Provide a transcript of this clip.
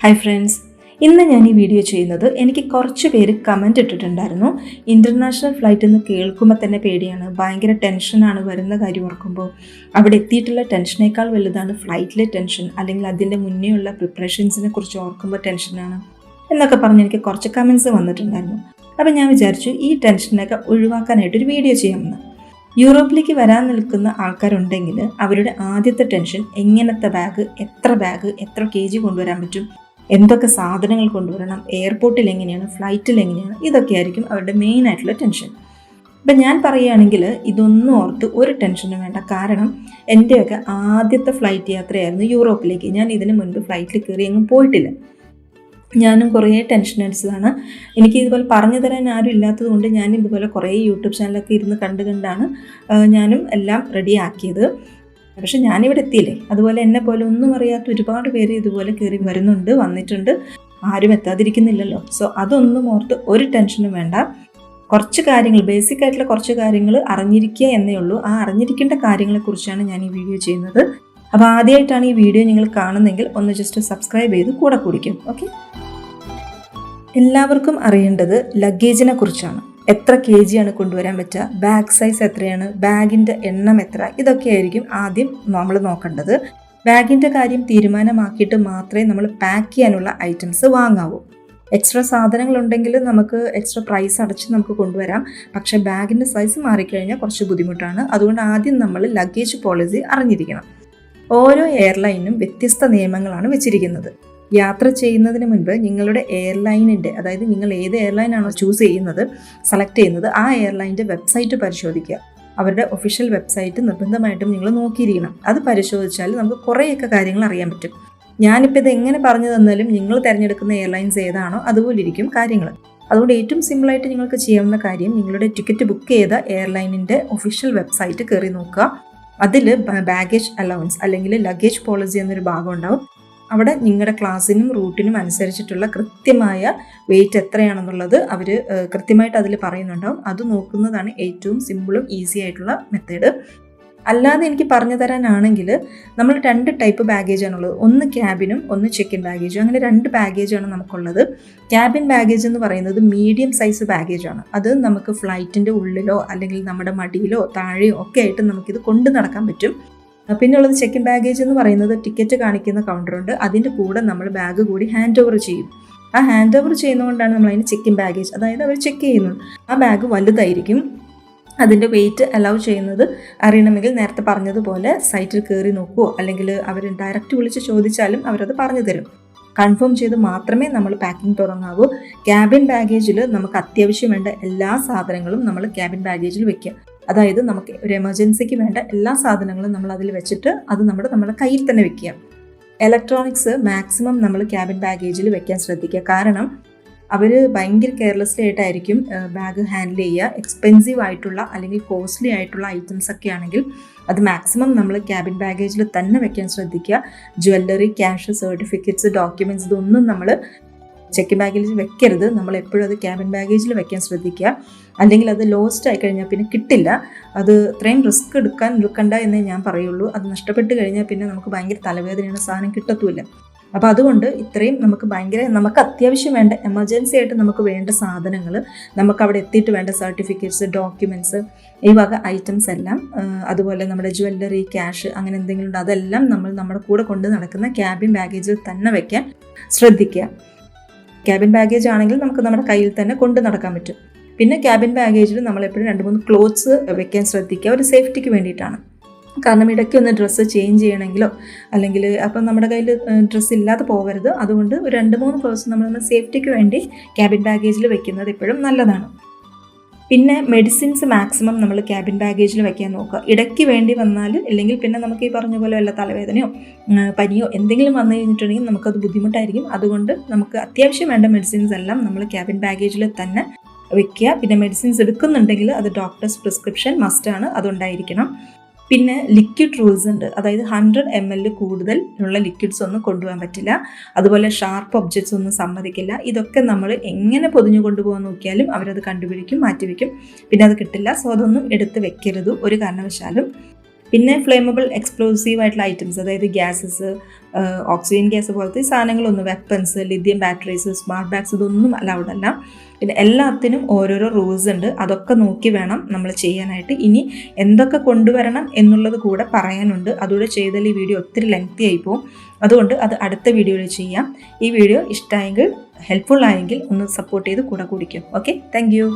Hi friends, ഇന്ന് ഞാൻ ഈ വീഡിയോ ചെയ്യുന്നത് എനിക്ക് കുറച്ച് പേര് കമൻറ്റ് ഇട്ടിട്ടുണ്ടായിരുന്നു. ഇൻ്റർനാഷണൽ ഫ്ലൈറ്റ് എന്ന് കേൾക്കുമ്പോൾ തന്നെ പേടിയാണ്, ഭയങ്കര ടെൻഷനാണ് വരുന്ന കാര്യം ഓർക്കുമ്പോൾ. അവിടെ എത്തിയിട്ടുള്ള ടെൻഷനേക്കാൾ വലുതാണ് ഫ്ലൈറ്റിലെ ടെൻഷൻ, അല്ലെങ്കിൽ അതിൻ്റെ മുന്നേ ഉള്ള പ്രിപ്പറേഷൻസിനെ കുറിച്ച് ഓർക്കുമ്പോൾ ടെൻഷനാണ് എന്നൊക്കെ പറഞ്ഞ് എനിക്ക് കുറച്ച് കമൻറ്റ്സ് വന്നിട്ടുണ്ടായിരുന്നു. അപ്പോൾ ഞാൻ വിചാരിച്ചു ഈ ടെൻഷനൊക്കെ ഒഴിവാക്കാനായിട്ടൊരു വീഡിയോ ചെയ്യാമെന്ന്. യൂറോപ്പിലേക്ക് വരാൻ നിൽക്കുന്ന ആൾക്കാരുണ്ടെങ്കിൽ അവരുടെ ആദ്യത്തെ ടെൻഷൻ എങ്ങനത്തെ ബാഗ്, എത്ര kg കൊണ്ടുവരാൻ പറ്റും, എന്തൊക്കെ സാധനങ്ങൾ കൊണ്ടുവരണം, എയർപോർട്ടിൽ എങ്ങനെയാണ്, ഫ്ലൈറ്റിൽ എങ്ങനെയാണ്, ഇതൊക്കെ ആയിരിക്കും അവരുടെ മെയിൻ ആയിട്ടുള്ള ടെൻഷൻ. ഇപ്പം ഞാൻ പറയുകയാണെങ്കിൽ ഇതൊന്നും ഓർത്ത് ഒരു ടെൻഷനും വേണ്ട. കാരണം എൻ്റെയൊക്കെ ആദ്യത്തെ ഫ്ലൈറ്റ് യാത്രയായിരുന്നു യൂറോപ്പിലേക്ക്. ഞാൻ ഇതിന് മുൻപ് ഫ്ലൈറ്റിൽ കയറി എങ്ങും പോയിട്ടില്ല. ഞാനും കുറേ ടെൻഷൻ അടിച്ചതാണ്. എനിക്ക് ഇതുപോലെ പറഞ്ഞു തരാൻ ആരും ഇല്ലാത്തത് കൊണ്ട് ഞാൻ ഇതുപോലെ കുറേ യൂട്യൂബ് ചാനലൊക്കെ ഇരുന്ന് കണ്ടാണ് ഞാനും എല്ലാം റെഡിയാക്കിയത്. പക്ഷെ ഞാനിവിടെ എത്തിയില്ലേ, അതുപോലെ എന്നെ പോലെ ഒന്നും അറിയാത്ത ഒരുപാട് പേര് ഇതുപോലെ കയറി വന്നിട്ടുണ്ട്. ആരും എത്താതിരിക്കുന്നില്ലല്ലോ. സോ അതൊന്നും ഓർത്ത് ഒരു ടെൻഷനും വേണ്ട. കുറച്ച് കാര്യങ്ങൾ, ബേസിക് ആയിട്ടുള്ള കുറച്ച് കാര്യങ്ങൾ അറിഞ്ഞിരിക്കുക എന്നേ ഉള്ളൂ. ആ അറിഞ്ഞിരിക്കേണ്ട കാര്യങ്ങളെക്കുറിച്ചാണ് ഞാൻ ഈ വീഡിയോ ചെയ്യുന്നത്. അപ്പോൾ ആദ്യമായിട്ടാണ് ഈ വീഡിയോ നിങ്ങൾ കാണുന്നതെങ്കിൽ ഒന്ന് ജസ്റ്റ് സബ്സ്ക്രൈബ് ചെയ്ത് കൂടെ കുടിക്കും. ഓക്കെ, എല്ലാവർക്കും അറിയേണ്ടത് ലഗേജിനെ കുറിച്ചാണ്. എത്ര kg ആണ് കൊണ്ടുവരാൻ പറ്റുക, ബാഗ് സൈസ് എത്രയാണ്, ബാഗിൻ്റെ എണ്ണം എത്ര, ഇതൊക്കെ ആയിരിക്കും ആദ്യം നമ്മൾ നോക്കേണ്ടത്. ബാഗിൻ്റെ കാര്യം തീരുമാനമാക്കിയിട്ട് മാത്രമേ നമ്മൾ പാക്ക് ചെയ്യാനുള്ള ഐറ്റംസ് വാങ്ങാവൂ. എക്സ്ട്രാ സാധനങ്ങളുണ്ടെങ്കിൽ നമുക്ക് എക്സ്ട്രാ പ്രൈസ് അടച്ച് നമുക്ക് കൊണ്ടുവരാം. പക്ഷേ ബാഗിൻ്റെ സൈസ് മാറിക്കഴിഞ്ഞാൽ കുറച്ച് ബുദ്ധിമുട്ടാണ്. അതുകൊണ്ട് ആദ്യം നമ്മൾ ലഗേജ് പോളിസി അറിഞ്ഞിരിക്കണം. ഓരോ എയർലൈനും വ്യത്യസ്ത നിയമങ്ങളാണ് വെച്ചിരിക്കുന്നത്. യാത്ര ചെയ്യുന്നതിന് മുൻപ് നിങ്ങളുടെ എയർലൈനിൻ്റെ, അതായത് നിങ്ങൾ ഏത് എയർലൈനാണോ ചൂസ് ചെയ്യുന്നത്, സെലക്ട് ചെയ്യുന്നത്, ആ എയർലൈൻ്റെ വെബ്സൈറ്റ് പരിശോധിക്കുക. അവരുടെ ഒഫീഷ്യൽ വെബ്സൈറ്റ് നിർബന്ധമായിട്ടും നിങ്ങൾ നോക്കിയിരിക്കണം. അത് പരിശോധിച്ചാൽ നമുക്ക് കുറേയൊക്കെ കാര്യങ്ങൾ അറിയാൻ പറ്റും. ഞാനിപ്പോൾ ഇത് എങ്ങനെ പറഞ്ഞു തന്നാലും നിങ്ങൾ തിരഞ്ഞെടുക്കുന്ന എയർലൈൻസ് ഏതാണോ അതുപോലെ ഇരിക്കും കാര്യങ്ങൾ. അതുകൊണ്ട് ഏറ്റവും സിമ്പിളായിട്ട് നിങ്ങൾക്ക് ചെയ്യാവുന്ന കാര്യം, നിങ്ങളുടെ ടിക്കറ്റ് ബുക്ക് ചെയ്ത എയർലൈനിൻ്റെ ഒഫീഷ്യൽ വെബ്സൈറ്റ് കയറി നോക്കുക. അതിൽ ബാഗേജ് അലവൻസ് അല്ലെങ്കിൽ ലഗേജ് പോളിസി എന്നൊരു ഭാഗം ഉണ്ടാവും. അവിടെ നിങ്ങളുടെ ക്ലാസ്സിനും റൂട്ടിനും അനുസരിച്ചിട്ടുള്ള കൃത്യമായ വെയിറ്റ് എത്രയാണെന്നുള്ളത് അവർ കൃത്യമായിട്ട് അതിൽ പറയുന്നുണ്ടാവും. അത് നോക്കുന്നതാണ് ഏറ്റവും സിമ്പിളും ഈസി ആയിട്ടുള്ള മെത്തേഡ്. അല്ലാതെ എനിക്ക് പറഞ്ഞു തരാനാണെങ്കിൽ നമ്മൾ 2 ടൈപ്പ് ബാഗേജാണുള്ളത്. ഒന്ന് ക്യാബിനും ഒന്ന് ചെക്കിൻ ബാഗേജും. അങ്ങനെ 2 ബാഗേജാണ് നമുക്കുള്ളത്. ക്യാബിൻ ബാഗേജ് എന്ന് പറയുന്നത് മീഡിയം സൈസ് ബാഗേജാണ്. അത് നമുക്ക് ഫ്ലൈറ്റിൻ്റെ ഉള്ളിലോ അല്ലെങ്കിൽ നമ്മുടെ മടിയിലോ താഴെയോ ഒക്കെ ആയിട്ട് നമുക്കിത് കൊണ്ടു നടക്കാൻ പറ്റും. പിന്നെ ഉള്ളത് ചെക്കിൻ ബാഗേജ് എന്ന് പറയുന്നത് ടിക്കറ്റ് കാണിക്കുന്ന കൗണ്ടറുണ്ട്, അതിൻ്റെ കൂടെ നമ്മൾ ബാഗ് കൂടി ഹാൻഡ് ഓവർ ചെയ്യും. ആ ഹാൻഡ് ഓവർ ചെയ്യുന്നതുകൊണ്ടാണ് നമ്മൾ അതിന് ചെക്കിൻ ബാഗേജ്, അതായത് അവർ ചെക്ക് ചെയ്യുന്നു. ആ ബാഗ് വലുതായിരിക്കും. അതിൻ്റെ വെയിറ്റ് അലൗ ചെയ്യുന്നത് അറിയണമെങ്കിൽ നേരത്തെ പറഞ്ഞതുപോലെ സൈറ്റിൽ കയറി നോക്കുമോ അല്ലെങ്കിൽ അവർ ഡയറക്റ്റ് വിളിച്ച് ചോദിച്ചാലും അവരത് പറഞ്ഞു തരും. കൺഫേം ചെയ്ത് മാത്രമേ നമ്മൾ പാക്കിംഗ് തുടങ്ങാവൂ. ക്യാബിൻ ബാഗേജിൽ നമുക്ക് അത്യാവശ്യം വേണ്ട എല്ലാ സാധനങ്ങളും നമ്മൾ ക്യാബിൻ ബാഗേജിൽ വെക്കുക. അതായത് നമുക്ക് ഒരു എമർജൻസിക്ക് വേണ്ട എല്ലാ സാധനങ്ങളും നമ്മൾ അതിൽ വെച്ചിട്ട് അത് നമ്മുടെ കയ്യിൽ തന്നെ വെക്കുക. ഇലക്ട്രോണിക്സ് മാക്സിമം നമ്മൾ ക്യാബിൻ ബാഗേജിൽ വെക്കാൻ ശ്രദ്ധിക്കുക. കാരണം അവർ ഭയങ്കര കെയർലെസ്ലി ആയിട്ടായിരിക്കും ബാഗ് ഹാൻഡിൽ ചെയ്യുക. എക്സ്പെൻസീവ് ആയിട്ടുള്ള അല്ലെങ്കിൽ കോസ്റ്റ്ലി ആയിട്ടുള്ള ഐറ്റംസ് ഒക്കെ ആണെങ്കിൽ അത് മാക്സിമം നമ്മൾ ക്യാബിൻ ബാഗേജിൽ തന്നെ വെക്കാൻ ശ്രദ്ധിക്കുക. ജ്വല്ലറി, ക്യാഷ്, സർട്ടിഫിക്കറ്റ്സ്, ഡോക്യുമെൻറ്റ്സ് ഇതൊന്നും നമ്മൾ ചെക്കിൻ ബാഗേജിൽ വെക്കരുത്. നമ്മൾ എപ്പോഴും അത് ക്യാബിൻ ബാഗേജിൽ വെക്കാൻ ശ്രദ്ധിക്കുക. അല്ലെങ്കിൽ അത് ലോസ്റ്റ് ആയി കഴിഞ്ഞാൽ പിന്നെ കിട്ടില്ല. അത് ഇത്രയും റിസ്ക് എടുക്കണ്ട എന്നേ ഞാൻ പറയുള്ളൂ. അത് നഷ്ടപ്പെട്ട് കഴിഞ്ഞാൽ പിന്നെ നമുക്ക് ഭയങ്കര തലവേദനയാണ്, സാധനം കിട്ടത്തുമില്ല. അപ്പോൾ അതുകൊണ്ട് ഇത്രയും നമുക്ക് അത്യാവശ്യം വേണ്ട, എമർജൻസി ആയിട്ട് നമുക്ക് വേണ്ട സാധനങ്ങൾ, നമുക്ക് അവിടെ എത്തിയിട്ട് വേണ്ട സർട്ടിഫിക്കറ്റ്സ്, ഡോക്യുമെൻറ്റ്സ്, ഈ വക ഐറ്റംസ് എല്ലാം, അതുപോലെ നമ്മുടെ ജ്വല്ലറി, ക്യാഷ് അങ്ങനെ എന്തെങ്കിലും ഉണ്ട്, അതെല്ലാം നമ്മൾ നമ്മുടെ കൂടെ കൊണ്ട് നടക്കുന്ന ക്യാബിൻ ബാഗേജിൽ തന്നെ വെക്കാൻ ശ്രദ്ധിക്കുക. ക്യാബിൻ ബാഗേജ് ആണെങ്കിൽ നമുക്ക് നമ്മുടെ കയ്യിൽ തന്നെ കൊണ്ട് നടക്കാൻ പറ്റും. പിന്നെ ക്യാബിൻ ബാഗേജിൽ നമ്മളെപ്പോഴും 2-3 ക്ലോത്ത്സ് വെക്കാൻ ശ്രദ്ധിക്കുക, ഒരു സേഫ്റ്റിക്ക് വേണ്ടിയിട്ടാണ്. കാരണം ഇടയ്ക്ക് ഒന്ന് ഡ്രസ്സ് ചേഞ്ച് ചെയ്യണമെങ്കിലോ അല്ലെങ്കിൽ അപ്പം നമ്മുടെ കയ്യിൽ ഡ്രസ്സ് ഇല്ലാതെ പോകരുത്. അതുകൊണ്ട് ഒരു 2-3 ക്ലോത്ത്സ് നമ്മൾ സേഫ്റ്റിക്ക് വേണ്ടി ക്യാബിൻ ബാഗേജിൽ വെക്കുന്നത് എപ്പോഴും നല്ലതാണ്. പിന്നെ മെഡിസിൻസ് മാക്സിമം നമ്മൾ ക്യാബിൻ ബാഗേജിൽ വെക്കാൻ നോക്കുക. ഇടയ്ക്ക് വേണ്ടി വന്നാൽ, ഇല്ലെങ്കിൽ പിന്നെ നമുക്ക് ഈ പറഞ്ഞ പോലെ വല്ല തലവേദനയോ പനിയോ എന്തെങ്കിലും വന്നു കഴിഞ്ഞിട്ടുണ്ടെങ്കിൽ നമുക്കത് ബുദ്ധിമുട്ടായിരിക്കും. അതുകൊണ്ട് നമുക്ക് അത്യാവശ്യം വേണ്ട മെഡിസിൻസ് എല്ലാം നമ്മൾ ക്യാബിൻ ബാഗേജിൽ തന്നെ വെക്കുക. പിന്നെ മെഡിസിൻസ് എടുക്കുന്നുണ്ടെങ്കിൽ അത് ഡോക്ടേഴ്സ് പ്രിസ്ക്രിപ്ഷൻ മസ്റ്റാണ്, അതുണ്ടായിരിക്കണം. പിന്നെ ലിക്വിഡ് റൂൾസ് ഉണ്ട്, അതായത് 100 ml കൂടുതൽ ഉള്ള ലിക്വിഡ്സ് ഒന്നും കൊണ്ടുപോകാൻ പറ്റില്ല. അതുപോലെ ഷാർപ്പ് ഒബ്ജക്ട്സ് ഒന്നും സമ്മതിക്കില്ല. ഇതൊക്കെ നമ്മൾ എങ്ങനെ പൊതിഞ്ഞു കൊണ്ടുപോകാൻ നോക്കിയാലും അവരത് കണ്ടുപിടിക്കും, മാറ്റിവെക്കും, പിന്നെ അത് കിട്ടില്ല. സോ അതൊന്നും എടുത്ത് വെക്കരുത് ഒരു കാരണവശാലും. പിന്നെ ഫ്ലെയിമബിൾ എക്സ്പ്ലോസീവ് ആയിട്ടുള്ള ഐറ്റംസ്, അതായത് ഗ്യാസസ്, ഓക്സിജൻ ഗ്യാസ് പോലത്തെ സാധനങ്ങളൊന്നും, weapons, lithium batteries, smart bags, ഇതൊന്നും അലൗഡ് അല്ല. പിന്നെ എല്ലാത്തിനും ഓരോരോ റൂൾസ് ഉണ്ട്, അതൊക്കെ നോക്കി വേണം നമ്മൾ ചെയ്യാനായിട്ട്. ഇനി എന്തൊക്കെ കൊണ്ടുവരണം എന്നുള്ളത് കൂടെ പറയാനുണ്ട്, അതുകൂടെ ചെയ്താൽ ഈ വീഡിയോ ഒത്തിരി ലെങ്തി ആയി പോകും. അതുകൊണ്ട് അത് അടുത്ത വീഡിയോയിൽ ചെയ്യാം. ഈ വീഡിയോ ഇഷ്ടമായെങ്കിൽ, ഹെൽപ്ഫുൾ ആയെങ്കിൽ ഒന്ന് സപ്പോർട്ട് ചെയ്ത് കൂടെ കുടിക്കും. Okay, thank you.